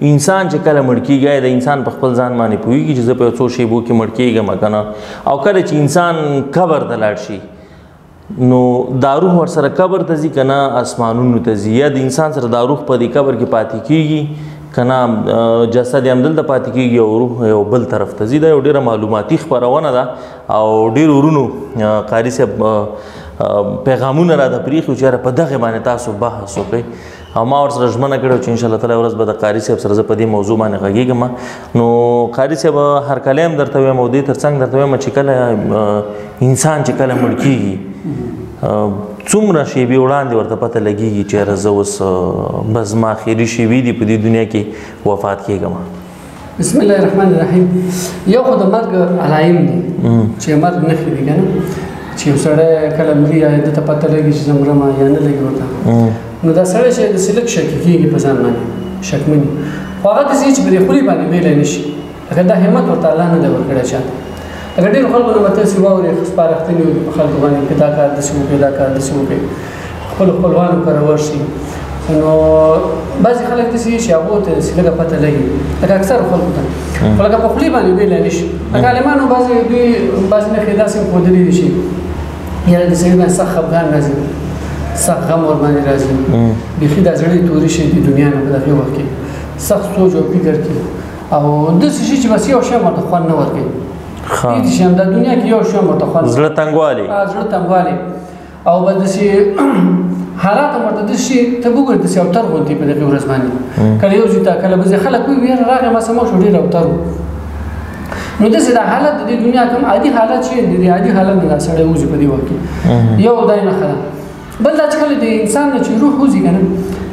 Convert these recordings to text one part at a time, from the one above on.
انسان چې کله مړ کېږي د انسان په خپل ځان باندې پوهېږي چې زه په یو څو شیبو کې مړ کېږم که نه. او کله چې انسان قبر ته لاړ شي نو دا روح ورسره قبر ته ځي که نه اسمانونو ته ځي، یا د انسان سره دا روح په دې قبر کې پاتې کېږي که نه جسد یې همدلته پاتې کېږي او روح یو بل طرف ته ځي. دا یو ډېره معلوماتي خپرونه ده او ډېر ورونو قاري صاحب پیغامونه راته پرېښي چې یاره په دغې باندې تاسو بحث وکړئ او ما ورسره ژمنه کړې چې انشاءالله تعالی ورځ به د قاري صاحب سره زه په دې موضوع باندې غږېږم. نو قاري صاحب هرکلی هم درته وایم او دې تر څنګ درته وایم چې کله انسان چې کله مړ کېږي څومره شیبې وړاندې ورته پته لګېږي چې یاره زه اوس بس زما اخري شیبې دي په دې دنیا کې وفات کېږم. بسم الله الرحمن الرحیم. یو خو د مرګ علایم دي چې مرګ نښې دي که نه، چې یو سړی کله مري یا ده ته پته لګي چې زه مرم یا نه لګي ورته، نو دا سړی چې داسې لږ شکي کېږي په ځان باندې شکمن وي، خو هغه داسې چې په دې خولې باندې ویلی نه شي، لکه دا همت ورته الله نه دی ورکړی چاته. لکه ډېرو خلکو نه به تاسې واورئ سپارښتنې وکړي په خلکو باندې که دا کار داسې وکړئ دا کار داسې وکړئ، خپلو خپلوانو کره ورشي. نو بعضې خلک داسې چې هغو ته داسې لږه پته لګي، لکه اکثرو خلکو ته، خو لکه په خولې باندې ویلی نه شي. لکه عالمانو بعضې نښې داسې هم ښودلي دي چې یاره د سړي باندې سخت خفګان راځي، سخت غم ورباندې راځي، بیخي دا زړه یې تورې شي د دنیا نه په دغې وخت کې، سخت سوچ او فکر کې، او داسې شي چې بس یو شی هم ورته خوند نه ورکوي. هېڅ شی هم دا دنیا کې یو شی هم ورته خوند، زړه تنګوالی زړه تنګوالی، او به داسې حالات هم ورته داسې شي ته به وګورې داسې اوتر غوندې په دغې ورځ باندې، کله یو ځای ته کله بل ځای خلک وایي یاره راغی ما سمه شو ډېر اوتر و. نو داسې دا حالت د دې دنیا کوم عادي حالت چې د دې عادي حالت نه دا سړی وځي په دې وخت کې، یو دا یې نښه ده. بل دا چې کله د انسان نه چې روح وځي که نه،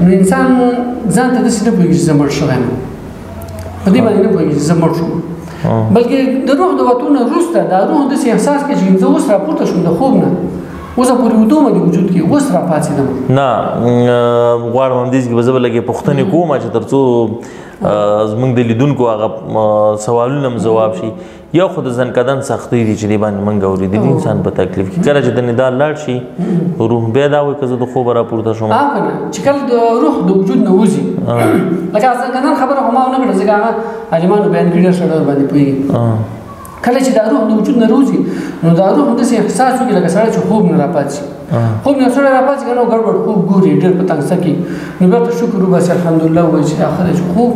نو انسان ځان ته داسې نه پوهېږي چې زه مړ شوی یم، په دې باندې نه پوهېږي چې زه مړ شوم، بلکې د روح د وتو نه وروسته دا روح داسې احساس کوي چې زه اوس راپورته شوم د خوب نه، اوس پورې ویده د وجود کې، اوس راپاڅېدم. نه غواړم همدې کې به زه به لږې پوښتنې کوم چې تر څو زموږ د لیدونکو هغه سوالونه هم ځواب شي. یو خو د ځنکدن سختۍ دي چې دې باندې موږ اورېدلي انسان په تکلیف کې، کله چې د ندا لاړ شي روح بیا دا وایي که زه د خوبه راپورته شوم. که نه چې کله د روح د وجود نه وځي، لکه ځنکدن خبره خو ما ونه کړه ځکه هغه عالمانو بیان کړي ډېر ښه ډول باندې پوهېږي. کله چې دا روح د وجود نه راوځي نو دا روح داسې احساس وکړي لکه سړی چې خوب نه راپاڅي، خوب نه سړی راپاڅي که نه ګډوډ خوب ګوري ډېر په تنګسه کې، نو بیا ته شکر وباسي الحمدلله ووایي چې دا ښه دی چې خوب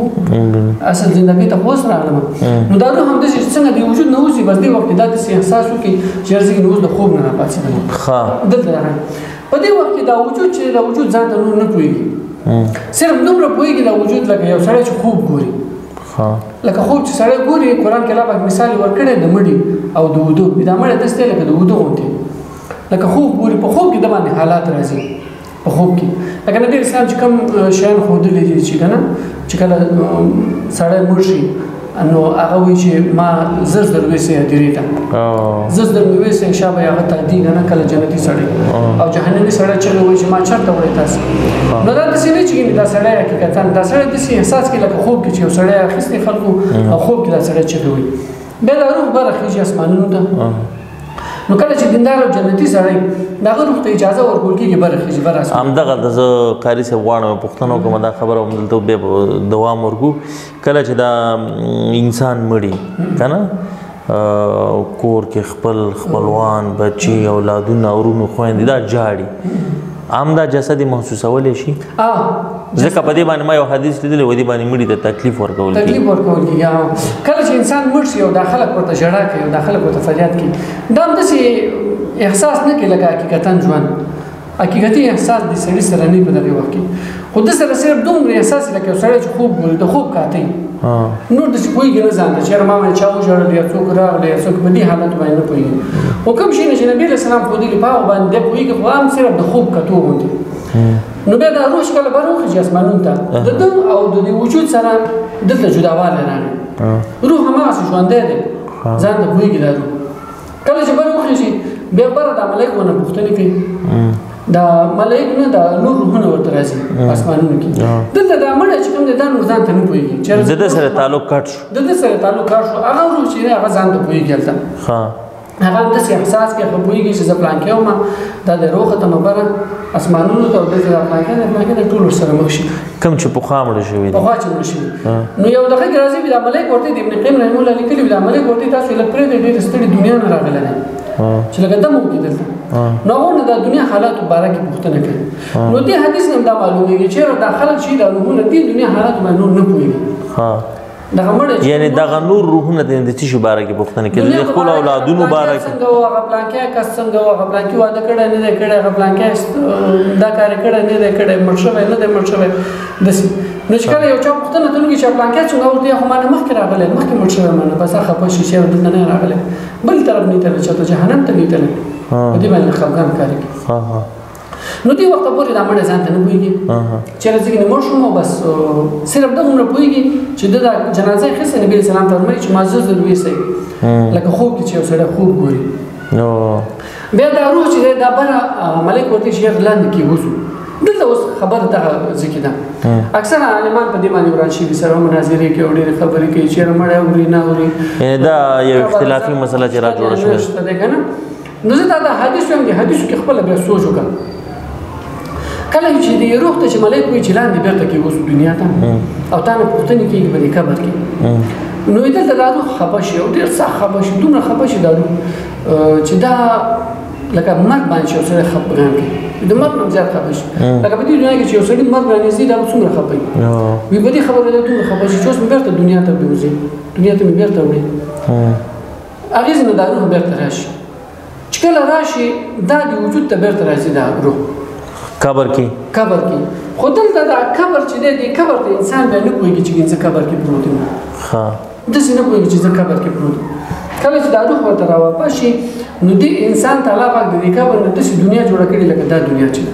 اصل زندګۍ ته خو اوس راغلم. نو دا روح هم داسې څنګه د وجود نه وځي بس دې وخت کې دا داسې احساس وکړي چې یاره زه اوس د خوب نه راپاڅېدم. دلته راغلی په دې وخت کې دا وجود چې دا وجود ځان ته نور نه پوهېږي، صرف دومره پوهېږي دا وجود لکه یو سړی چې خوب ګوري، لکه خوب چې سړی ګوري قرآن کې الله پاک مثال ورکړی د مړي او د وده، دا مړی داسې دی لکه د وده غوندې، لکه خوب ګوري، په خوب کې د باندې حالات راځي په خوب کې. لکه نبي اسلام چې کوم شیان ښودلي دي چې که نه چې کله سړی مړ شي نو هغه وایي چې ما زر زر ویسئ هدیرې ته، زر زر مې ویسئ شابه یې هغه تهدي که نه کله جنتي سړی او جهنمي سړی چغې وایي چې ما چېرته وړئ تاسې. نو دا داسې نه چې دا سړی حقیقتا دا سړی داسې احساس کوي لکه خوب کې چې یو سړی اخیستی خلکو او خوب کې دا سړی چغې وایي. بیا دا روح برخېږي اسمانونو ته، نو کله چې دیندار او جنتي سړی د هغه روح ته اجازه ورکول کېږي برخېږي بر اسمان. همدغه د زه قاري صاحب غواړم پوښتنه وکړم دا خبره هم دلته بیا دوام ورکړو. کله چې دا انسان مړي که نه کور کې خپل خپلوان بچي اولادونه ورونو خویندې دا جاړي، عام دا جسد یې محسوسولی شي؟ ځکه په دې باندې ما یو حدیث لیدلی و دې باندې مړي ته تکلیف ورکول کېږي. کله چې انسان مړ شي او دا خلک ورته ژړا کوي او دا خلک ورته فریاد کوي، دا هم داسې احساس نه کوي لکه حقیقتا ژوند، حقیقتي احساس د سړي سره نه په دغې وخت کې، خو ده سره صرف دومره احساس لکه یو سړی چې خوب ګوري د خوب کاتی، نور داسې پوهېږي نه ځان ته چې یاره ما باندې چا وژړل یا څوک راغلی یا څوک په دې حالت باندې نه پوهېږي. خو کوم شیونه چې نبي علیه السلام ښودلي په هغو باندې دی پوهېږي، خو هم صرف د خوب کتو غوندې. نو بیا دا روح چې کله بر وخېږي اسمانونو ته د ده او د دې وجود سره دلته جداوالی راغی، روح هماغسې ژوندی دی ځان ته پوهېږي دا روح. کله چې بر وخېږي بیا بره دا ملایکو نه پوښتنې کوي، دا ملایک نه دا نور روحونه ورته راځي اسمانونو کې، دلته دا مړی چې کوم دی دا نور ځان ته نه پوهېږي، د ده سره تعلق کټ شو، د ده سره تعلق کټ شو، هغه روح چې دی هغه ځان ته پوهېږي هلته. هغه هم داسې احساس کې خبرېږي چې زه پلانکې وم دا د روغ ختمه بره اسمانونو ته دلته دا پلانکې د ټول ورسره مخ شي کوم چې پخوا مړه شوي دي پخوا چې مړه شوي نو یو دغه کې راځي بیا ملک ورته د ابن قیم رحمه الله لیکلي بیا ملک ورته تاسو له پرې ډېر ستړي دنیا نه راغلی دی چې لکه دم وکړي دلته نو هغه د دنیا حالاتو باره کې پوښتنه کوي نو دې حدیث نه دا معلومیږي چې دا خلک چې د روحونه دې دنیا حالاتو باندې نه پوهېږي یعنی دغه نور روحونه د څه شي باره کې پوښتنه کوي د خپل اولادونو باره کې څنګه هغه پلانکې کس څنګه هغه پلانکې واده کړی نه دی کړی هغه پلانکې دا کار کړی نه دی کړی مړ شوی نه دی مړ شوی داسې نو چې کله یو چا پوښتنه ته وکړي چې پلانکې څنګه ورته خو ما نه مخکې راغلی مخکې مړ شوی ما نه بس هغه خفه شي چې دلته نه راغلی بل طرف نه تللی چې ته جهنم ته نه تللی په دې باندې خفګان کار کوي نو دې وخت پورې دا مړی ځان ته نه پوهېږي چې راځي نه مړ شوم بس صرف دغومره پوهېږي چې د جنازه یې اخیستې نبي اسلام فرمایي چې ما زه ضروري ایسئ لکه خوب کې چې یو سړی خوب ګوري بیا دا روح چې دی دا بره ملک ورته چې یې لاندې کې وځو دلته اوس خبره دغه ذکر ده اکثره عالمان په دې باندې وران شوي سره مناظرې کوي او ډېرې خبرې کوي چېرې مړی اوري نه اوري دا یو اختلافي مسله چې را جوړه شوې نو زه دا د حدیث وایم د حدیثو کې خپله بیا سوچ وکړم کله چې د روح ته چې ملک وایي چې لاندې بېرته کې اوس دنیا ته او تا نه پوښتنې کېږي په دې قبر کې نو دلته دا روح خفه شي او ډېر سخت خفه شي دومره خفه شي دا روح چې دا لکه مرګ باندې چې یو سړی خفګان کوي د مرګ نه زیات خفه شي لکه په دې دنیا کې چې یو سړي مرګ رانیسي دا به څومره خفه وي وي په دې خبره دا دومره خفه شي چې اوس مې بېرته دنیا ته بوځي دنیا ته مې بېرته وړي اغېز نه دا روح بېرته راشي چې کله راشي دا د وجود ته بېرته راځي دا روح قبر کې خو دلته دا قبر چې دی د قبر ته انسان بیا نه پوهېږي چې زه قبر کې پروت یم داسې نه پوهېږي چې زه قبر کې پروت یم کله چې دا روح ورته راواپس شي نو دې انسان ته الله پاک د دې قبر نه داسې دنیا جوړه کړې لکه دا دنیا چې ده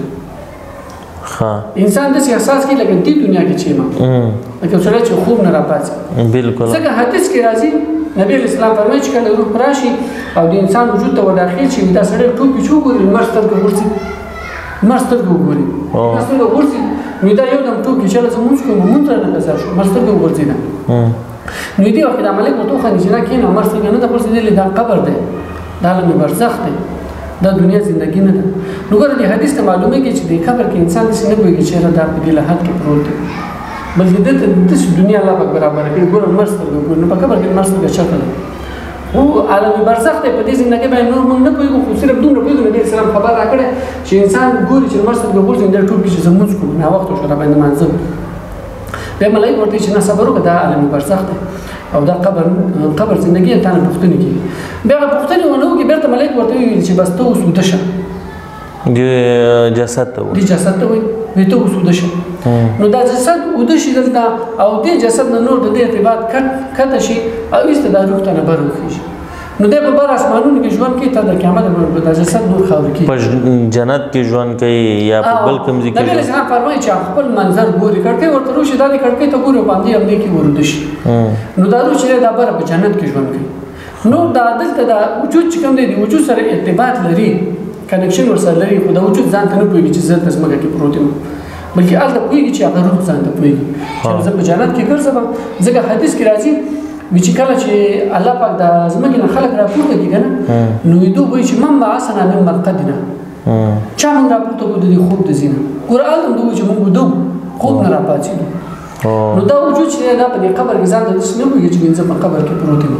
انسان داسې احساس کوي لکه دې دنیا کې چې یم لکه سړی چې خوب نه راپاڅي بالکل ځکه حدیث کې راځي نبی اسلام فرمایي چې کله روح راشي او د انسان وجود ته وداخل شي دا سړی ټوپې چې وګوري لمر سترګې غورځي لمر سترګې وګوري لمر سترګې غورځي نو دا یو دم ټوپې چې زه لمونځ کوم لمونځ رانه قضا شو لمر سترګې وغورځېده نو دې وخت دا ملک ورته وخاندي چې نه کښېنه لمر سترګې نه ده غورځېدلې دا قبر دی دا عالم برزخ دی دا دنیا زندګي نه ده نو ګوره دې حدیث ته معلومېږي چې دې قبر کې انسان داسې نه پوهېږي چې دا په دې لحد کې پروت دی بلکې دلته داسې دنیا الله پاک برابره کړي ګوره لمر سترګې ګوري نو په قبر کې لمر سترګې چېرته ده خو عالم برزخ دی په دې زندګۍ باندې نور موږ نه پوهېږو خو صرف دومره پوهېږو نبي اسلام خبر راکړی چې انسان ګوري چې لمر سترګې غورځي دا ټول کې چې زه لمونځ کوم ناوخته شو راباندې لمانځه بیا ملایک ورته چې نه صبر وکړه دا عالم برزخ دی او دا قبر زندګي ته نه پوښتنې کوي بیا هغه پوښتنې ونه وکړي بېرته ملایک ورته وویل چې بس ته اوس ویده شه جسد ته دې جسد ته وایي ته اوس ویده شه نو دا جسد ویده شي دلته او دې جسد نه نور د دې ارتباط کته شي او ایسته دا روح ته نه بر وخېږي نو دی به بر اسمانونو کې ژوند کوي تر د قیامت به دا جسد نور خاورې کېږي په جنت کې ژوند کوي یا په بل کوم ځای کې نبي اسلام فرمایي چې خپل منظر ګوري کړکۍ ورته روشي دا د کړکۍ ته ګوري باندې هم دې کې ورده شي نو دا روح چې دا بر په جنت کې ژوند کوي نو دا دلته دا وجود چې کوم دی د وجود سره ارتباط لري کنکشن ورسره لري خو دا وجود ځان ته نه پوهېږي چې زه په ځمکه کې پروت یم بلکې هلته پوهېږي چې هغه روح ځان ته پوهېږي چې زه په جنت کې ګرځم ځکه حدیث کې راځي چې کله چې الله پاک د ځمکې نه خلک راپورته کړي که نه نو دوی وایي چې من بعثنا من مرقدنا چا موږ راپورته کړو د دې خوب د ځای نه ګوره هلته هم دوی وایي چې موږ ویده خوب نه راپاڅېدو نو دا وجود چې دی دا په دې قبر کې ځان ته داسې نه پوهېږي چې زه په قبر کې پروت یم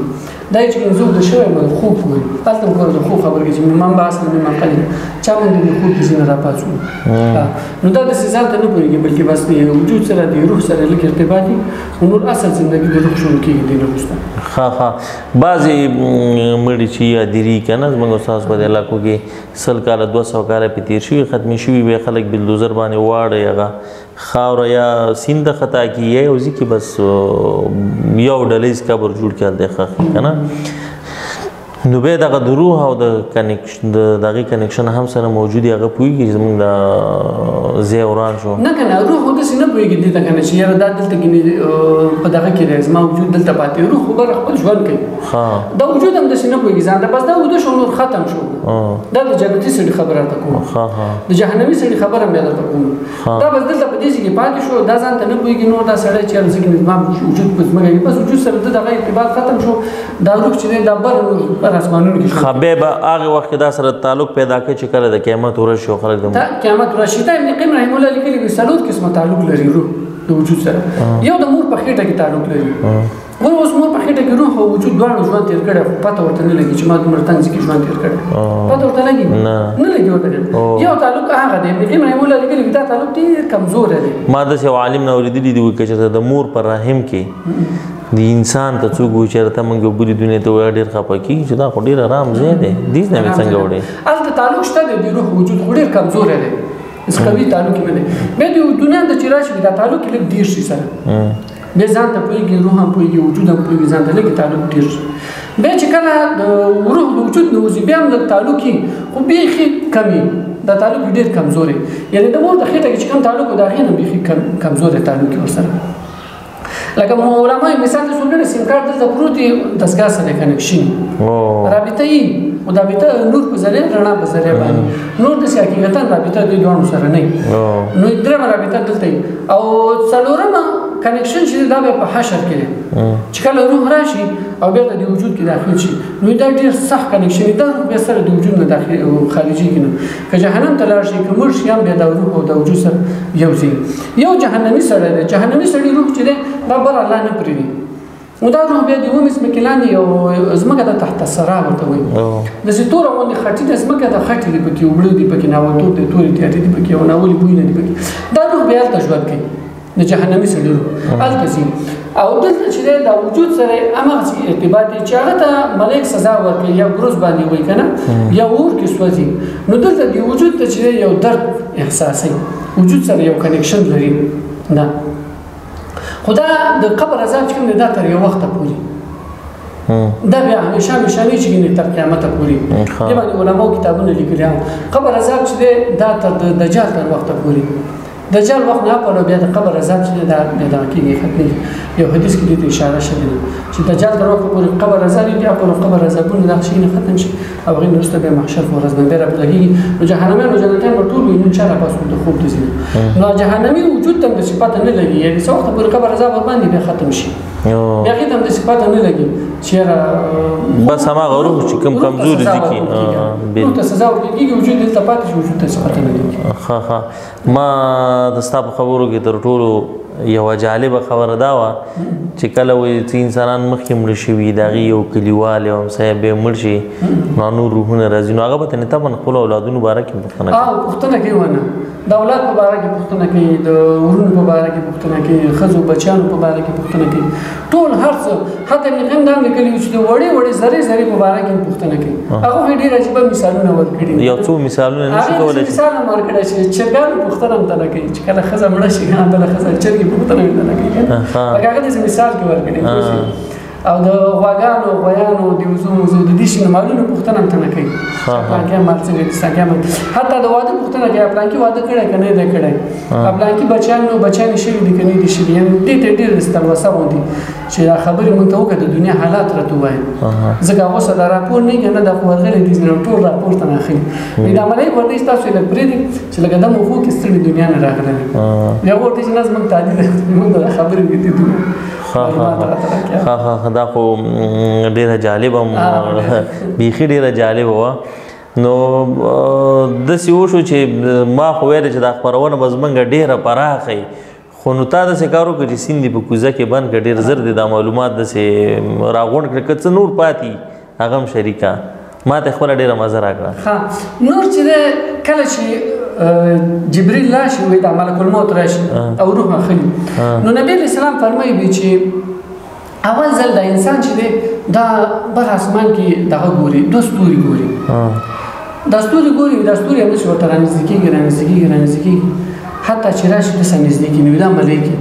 دا چې زه ویده شوی یم د خوب وایي هلته هم ګوره د خوب خبر کې چې من بعثنا من مرقدنا چا موږ د دې خوب د ځای نه راپاڅوو نو دا داسې ځان ته نه پوهېږي بلکې بس د وجود سره د روح سره لږ ارتباط وي نور اصل زندګي د روح شروع کېږي دې نه وروسته بعضې مړي چې یادېري که نه زموږ استاد په دې علاقو کې 100 کاله 200 کاله پې تېر شوي ختمې شوي بیا خلک بلدوزر باندې واړی هغه خاوره یا سیند ته خطا کړي یا یو ځای کې بس یو ډلیز قبر جوړ کړي هلته یې ښخ کړي که نه نو بیا دغه د روح او د هغې کنیکشن هم سره موجود هغه پوهېږي چې زموږ دا ځای وران شو نه که نه روح خو داسې نه پوهېږي دې ته که نه چې یاره دا دلته کې په دغه کې دی زما وجود دلته پاتې روح خو بره خپل ژوند کوي دا وجود هم داسې نه پوهېږي ځان ته بس دا وده شو نور ختم شو دا د جنتي سړي خبره درته کوم د جهنمي سړي خبره هم بیا درته کوم دا بس دلته په دې ځای کې پاتې شو دا ځان ته نه پوهېږي نور دا سړی چې هر ځای کې زما وجود په ځمکه کې بس وجود سره د دغه ارتباط ختم شو دا روح چې دی دا بره نور پر اسمانونو کې خبه به هغه وخت دا سره تعلق پیدا کوي چې کله د قیامت ورشي او خلک د قیامت ورشي ته ابن قیم رحم الله لیکلي وي څلور قسمه تعلق لري روح د وجود سره یو د مور په خېټه کې تعلق لري اوس مور په خېټه کې روح او وجود دواړو ژوند تیر کړی پته ورته نه لګي چې ما دومره تنګ کې ژوند تیر کړی پته ورته لګي نه لګي ورته یو تعلق هغه دی ابن قیم رحم الله لیکلي وي دا تعلق ډېر کمزور دی ما د یو عالم نه اورېدلي دي چې د مور پر رحم کې د انسان ته څوک وایي چې ته موږ بلې دنیا ته وایي ډېر خفه کېږي چې دا خو ډېر آرام ځای دی دې نه مې څنګه وړی هلته تعلق شته دی د روح وجود خو ډېر کمزوری دی هېڅ قوي تعلق نه دی بیا د دنیا ته چې راشي دا تعلق یې لږ ډېر شي سره بیا ځان ته پوهېږي روح هم پوهېږي وجود هم پوهېږي ځان ته لږ تعلق ډېر شي بیا چې کله د روح د وجود نه وځي بیا هم لږ تعلق وي خو بیخي کم وي دا تعلق ډېر کمزوری یعنې د مور د خېټه کې چې کوم تعلق و د هغې نه بیخي کمزوری تعلق یې ورسره لکه علماء مثال ته څومره سیم کارت دلته پروت وي دستګاه سره کنکشن رابطه یي خو دا رابطه نور په ذریعه رڼا په ذریعه باندې نور داسې حقیقتا رابطه دوی دواړو سره نه وي نو درېیمه رابطه دلته وي او څلورمه کنکشن چې دا بیا په حشر کې دی چې کله روح راشي او بیا د وجود کې داخل شي نو دا ډېر سخت کنکشن دی دا روح بیا سره د وجود نه داخل خارجېږي نه که جهنم ته لاړ شي که مړ شي هم بیا د روح او د وجود سره یو ځي یو جهنمي سړی دی جهنمي سړي روح چې دی دا بر الله نه پرېږدي نو دا روح بیا د اومې ځمکې لاندې یو ځمکه ده تحت الثرا ورته وایي داسې توره غوندې خټینه ځمکه ده خټې دي پکې اوبړه دي پکې ناولتوب دی تورې تیارې دي پکې او ناولې بویونه دي پکې دا روح بیا هلته ژوند کوي د جهنمي سړي روح هلته ځي او دلته چې دی دا وجود سره هماغسې ارتباط دی چې هغه ته ملک سزا ورکوي یا ګروز باندې وایي که نه یا اور کې سوځي نو دلته د وجود ته چې دی یو درد احساسوي وجود سره یو کنکشن لري نه خو دا د قبر عذاب چې کوم دی دا تر یو وخته پورې دا بیا همیشه همیشاني چې کوم دی تر قیامته پورې دې باندې علماو کتابونه لیکلي هم قبر عذاب چې دی دا تر د دجال تر وخته پورې دجال وخت نه پوره بیا د قبر عذاب چې دا پیدا کېږي ختمېږي یو حدیث کې دې ته اشاره شوې ده چې دجال تر وخته پورې قبر عذاب بیا پوره قبر عذابونه دغه شي نه ختم شي او هغې نه وروسته بیا محشر په ورځ باندې راپورته کېږي نو جهنمیان او جنتیان به ټول وي نو چا راپاسو د خوب ته ځي نو جهنمي وجود ته هم داسې پته نه لګي یعنې څه وخته پورې قبر عذاب ورباندې بیا ختم شي بیا هغې ته هم داسې پته نه لګي چې یاره بس هماغه روح چې کوم کمزوري ځي روح ته سزا ورکېږي وجود دلته پاتې شي وجود ته څه پته نه لګي ما د ستا په خبرو کې تر ټولو یوه جالبه خبره دا وه چې کله وایي چې انسانان مخکې مړه شوي د هغې یو کلیوال یو همسایه بیا مړ شي نو نور روحونه راځي نو هغه به تنې طبعا خپلو اولادونو باره کې پوښتنه کوي پوښتنه کوي ونه د اولاد په باره کې پوښتنه کوي د ورونو په باره کې پوښتنه کوي ښځو بچیانو په باره کې پوښتنه کوي ټول هر څه حتی ابن قیم دا هم لیکلي وي چې د وړې وړې ذرې ذرې په باره کې پوښتنه کوي هغه خو ډېر عجیبه مثالونه ورکړي یو څو مثالونه نشي کولی هغې مثال هم ورکړی چې چرګانو پوښتنه هم تنه کوي چې کله ښځه مړه شي بله ښځه چرګې پوښتنه هم تنه کوي لکه هغه داسې مثال کې ورکړي او د غواګانو غویانو د وزو د دې شي مالونو پوښتنه هم تنه کوي پلانکي مال څنګه دي څنګه مال حتی د واده پوښتنه کوي پلانکي واده کړی که نه دی کړی پلانکي بچیان شوي دي که نه دي شوي یعنې دې ته ډېر تلوسه غوندي چې دا خبرې مونږ ته وکړه د دنیا حالات راته ووایه ځکه هغه سره دا راپور نه که نه دا خو ورغلی دي ټول راپور ته نه اخلي دا ملایک ورته وایي ستاسو یې لږ پرېږدي چې لکه دا مو خوب کې ستړي دنیا نه راغللي بیا ورته چې نه زموږ تعلیم مونږ ته دا خبرې دي دا خو ډېره جالبه بیخي ډېره جالبه وه نو داسې وشو چې ما خو ویل چې دا خپرونه به زموږ ډېره پراخه وي خو نو تا داسې کار وکړه چې سیند دې په کوزه کې بند کړه ډېر زر دې دا معلومات داسې راغونډ کړه که څه نور پاتې هغه هم شریکه ما ته خپله ډېره مزه راکړه نور چې دی کله چې جبریل راشي وایي دا ملک الموت راشي او روح اخلي نو نبي علیه السلام فرمایي چې اول ځل د انسان چې دی دا بر اسمان کې دغه ګوري دوه ستوري ګوري دا ستوري ګوري دا ستوري همداسې ورته رانږدې کېږي حتی چې راشي داسې نږدې کېږي نو دا ملایکې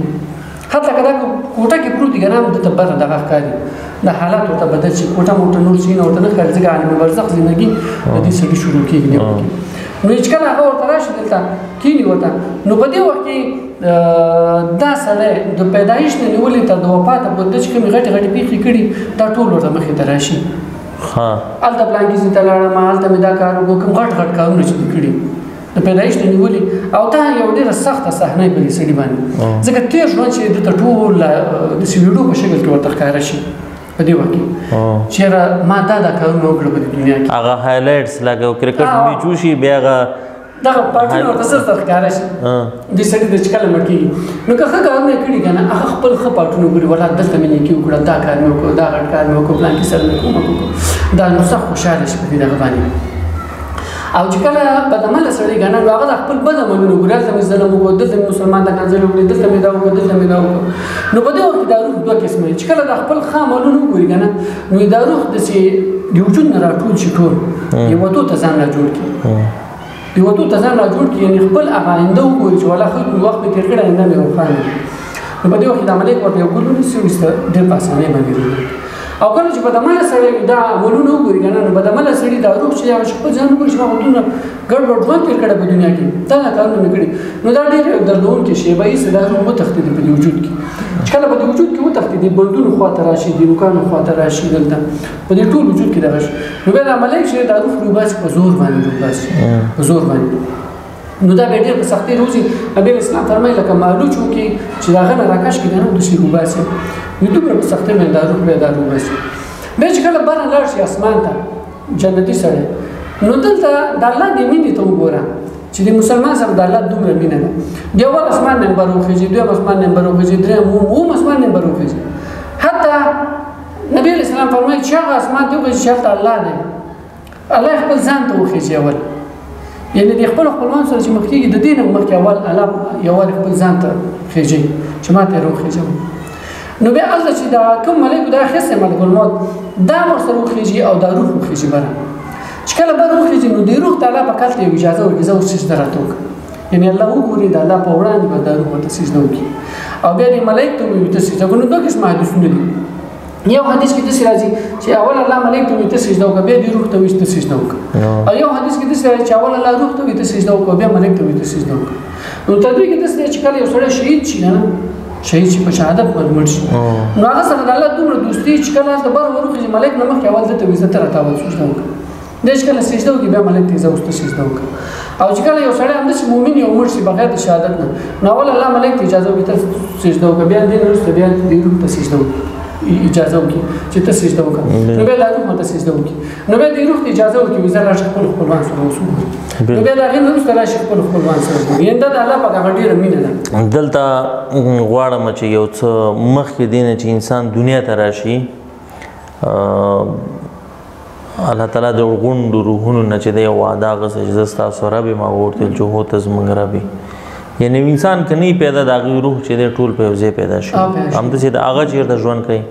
حتی که دا کوټه کې پروت دي که نه هم دته بره دغه ښکاري دا حالات ورته بدل شي کوټه موټه نور څه نه ورته نه ښکاري ځکه عالم برزخ زندګي د دې سړي شروع کېږي نو چې کله هغه ورته راشي دلته کښېني ورته نو په دې وخت کې دا سړی د پیدایش نه نیولې تر د وفاته پورې چې کومې غټې غټې پېښې کړي دا ټول ورته مخې ته راشي هلته پلانکي ځای ته لاړم هلته مې دا کار وکړو کوم غټ غټ کارونه چې دي کړي د پیدایش نه نیولې او دا یو ډېره سخته صحنه په دې سړي باندې ځکه تېر ژوند چې دته ټول داسې ویډیو په شکل کې ورته ښکاره شي په دې وخت کې چېرې ما دا کارونه وکړه په دنیا کې هغه هایلایټس لکه کرکټ میچ وشي بیا هغه دغه پارټونه ورته سره ښکاره شي دې سړي د چې کله مړ کېږي نو که ښه کارونه یې کړي که نه هغه خپل ښه پارټونه ګوري ولا دلته مې نیکي وکړه دا کار مې وکړو دا غټ کار مې وکړو پلان کې سره مې کومک وکړو دا نو سخت خوشحاله شي په دې دغه باندې او چې کله بدعمله سړی که نه نو هغه د خپل بد عملونه ګوري هلته مې ظلم وکړو دلته مې مسلمان ته کنځلې وکړې دلته مې دا وکړو دلته مې دا وکړو نو په دې وخت کې دا روح دوه قسمه چې کله د خپل ښه عملونه وګوري که نه نو دا روح داسې د وجود نه راټول شي ټول یو وتو ته ځان را جوړ کړي د وتو ته ځان را جوړ کړي یعنې خپل هغه آینده وګوري چې والا خلکو وخت مې تېر کړی آینده مې روښانه نو په دې وخت کې د عملیات ورته یو ګل ونیسي وروسته ډېر په اسانۍ باندې او کله چې بدعمله سړی دا عملونه وګوري که نه نو بدعمله سړي دا روح چې هغه خپل ځان وګوري چې ما خو ګډوډ ژوند تېر کړی په دنیا کې دا کارونه مې کړي نو دا ډېر دردونکې شیبه یې دا روح وتښتېدي په دې وجود کې چې کله په دې وجود کې وتښتېدي بندونو خواته راشي د نوکانو خواته راشي دلته په دې ټول وجود کې دغه شي نو بیا دا ملایک چې دا روح روباسي په زور باندې روباسي په زور باندې نو دا بیا ډېر په سختۍ روزي نبي اسلام فرمایي لکه مالوچ وکړي چې د هغه نه راکش کړي که نه همداسې روباسي نو دومره په سختۍ باندې دا روح بیا دا روباسي بیا چې کله بره لاړ شي اسمان ته جنتي سړی نو دلته د الله دې مینې ته وګوره چې د مسلمان سره د الله دومره مینه ده د اول اسمان نمبر وخېږي دویم اسمان نمبر وخېږي درېیم اووم اسمان نمبر وخېږي حتی نبي علیه السلام فرمایي چې هغه اسمان ته وخېږي چې هلته الله دی الله خپل ځان ته وخېږي اول یعنې د خپلو خپلوان سره چې مخ کېږي د دې نه مخکې اول الله یوازې خپل ځان ته خېږي چې ما ته یې راوخېږم نو بیا هلته چې دا کوم ملایکو دا اخیستی ملک الموت دا ورسره وخېږي او دا روح وخېږي بره چې کله بر وخېږي نو د روح ته الله په کال ته یو اجازه ورکړي زه اوس سجده راته وکړه یعنې الله وګوري د الله په وړاندې به دا روح ورته سجده وکړي او بیا دې ملایک ته ووایي ته سجده وکړه نو دوه قسمه حدیثونه دي یو حدیث کې داسې راځي چې اول الله ملایک ته وایي ته سجده وکړه بیا دې روح ته وایي ته سجده وکړه او یو حدیث کې داسې راځي چې اول الله روح ته وایي ته سجده وکړه بیا ملایک ته وایي ته سجده وکړه نو تر دې کې داسې دی چې کله یو سړی شهید شي نه شهید چې په شهادت باندې مړ شي نو هغه سره د الله دومره دوستي چې کله هلته بر وروخېږي ملایک نه مخکې اول دلته وایي زه ته راته اول سجده وکړه دی چې کله سجده وکړي بیا ملایک ته یې زه اوس ته سجده وکړه او چې کله یو سړی همداسې مؤمن یو مړ شي بغیر د شهادت نه نو اول الله ملایک ته اجازه وکړي ته سجده وکړه بیا دې نه وروسته بیا دې روح ته سجده وکړي اجازه وکړي چې ته سجده وکړه نو بیا دا روح ته سجده وکړي نو بیا دې روح ته اجازه ورکړي وایي زه راشي خپلو خپلوان سره اوس وګوري نو بیا د هغې نه وروسته راشي خپلو خپلوان سره وګوري یعنې دا د الله پاک هغه ډېره مینه ده دلته غواړم چې یو څه مخکې دی نه چې انسان دنیا ته راشي الله تعالی د غونډو روحونو نه چې دی وعده اخیستی چې زه ستاسو رب یم هغه ورته ویل چې هو ته زموږ رب یې یعنې انسان که نه پیدا د هغې روح چې دی ټول په یو ځای پیدا شي همداسې د هغه چېرته ژوند کوي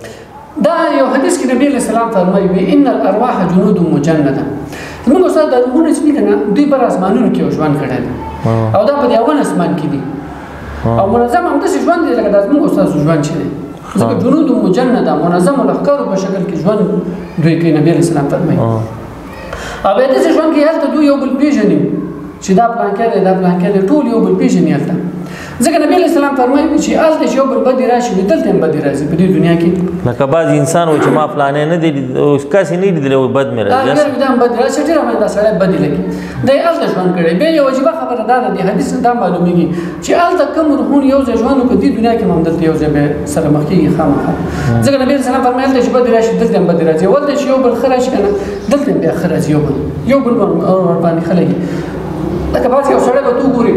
دا یو حدیث کې نبي علیه السلام فرمایي ان الارواح جنود مجنده زموږ استاد دا روحونه چې دي که نه دوی بر اسمانونو کې یو ژوند کړی دی او دا په دې اول اسمان کې دي او منظم همداسې ژوند دی لکه دا زموږ استاد ژوند چې دی ځکه جنود مجنده منظم لښکرو په شکل کې ژوند دوی کوي نبي علیه السلام فرمایي او بیا داسې ژوند کې هلته دوی یو بل پېژني چې دا پلانکی دی دا پلانکی دی ټول یو بل پېژني هلته ځکه نبي علیه السلام فرمایي چې هلته چې یو بل بدې راشي نو دلته هم بدې راځي په دې دنیا کې لکه بعض انسان وایي چې ما فلانی نه دی کاسې نه لیدلی وایي بد مې راځي دا هم بد راشي ډېر باندې دا سړی بدې لګي دی هلته ژوند کړی بیا یو عجیبه خبره دا ده د حدیث دا معلومیږي چې هلته کوم روحونه یو ځای ژوند وکړي دې دنیا کې هم همدلته یو ځای به سره مخ کېږي خامخا ځکه نبي علیه السلام فرمایي هلته چې بدې راشي دلته هم بدې راځي ولته چې یو بل ښه راشي که نه دلته هم بیا ښه راځي یو بل ورباندې ښه لګي لکه بعض یو سړی به ته وګورې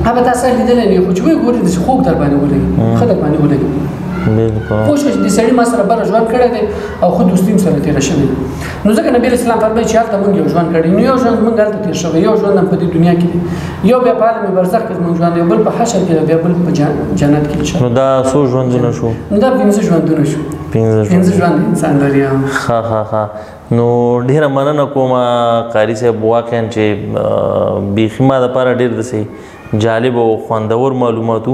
هغه تا سره لیدلی نه خو چې ویې ګورې داسې خوږ در باندې ولګي ښه در باندې ولګي پوه شوه چې د سړي ما سره بره ژوند کړی دی او ښه دوستي م سره تېره شوې ده نو ځکه نبي علیه السلام فرمایي چې هلته مونږ یو ژوند کړی نو یو ژوند مونږ هلته تېر شوی یو ژوند هم په دې دنیا کې دی یو بیا په عالم برزخ کې زموږ ژوند دی یو بل په حشر کې دی بیا بل په جنت کې انشاءالله نو دا څو ژوندونه شو نو دا 15 ژوندونه شو 15 ژوند انسان لري ها نو ډیره مننه کوم قاری صاحب واقعا چې بیخي ما دپاره ډېر داسې جالب او خوندور معلوماتو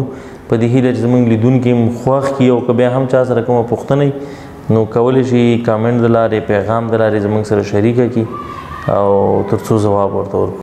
په دې هیله چې زموږ لیدونکي هم خوښ کړي او که بیا هم چا سره کومه پوښتنه نو کولی شي کامنټ د لارې پیغام د لارې زموږ سره شریکه کړي او تر څو ځواب ورته ورکړو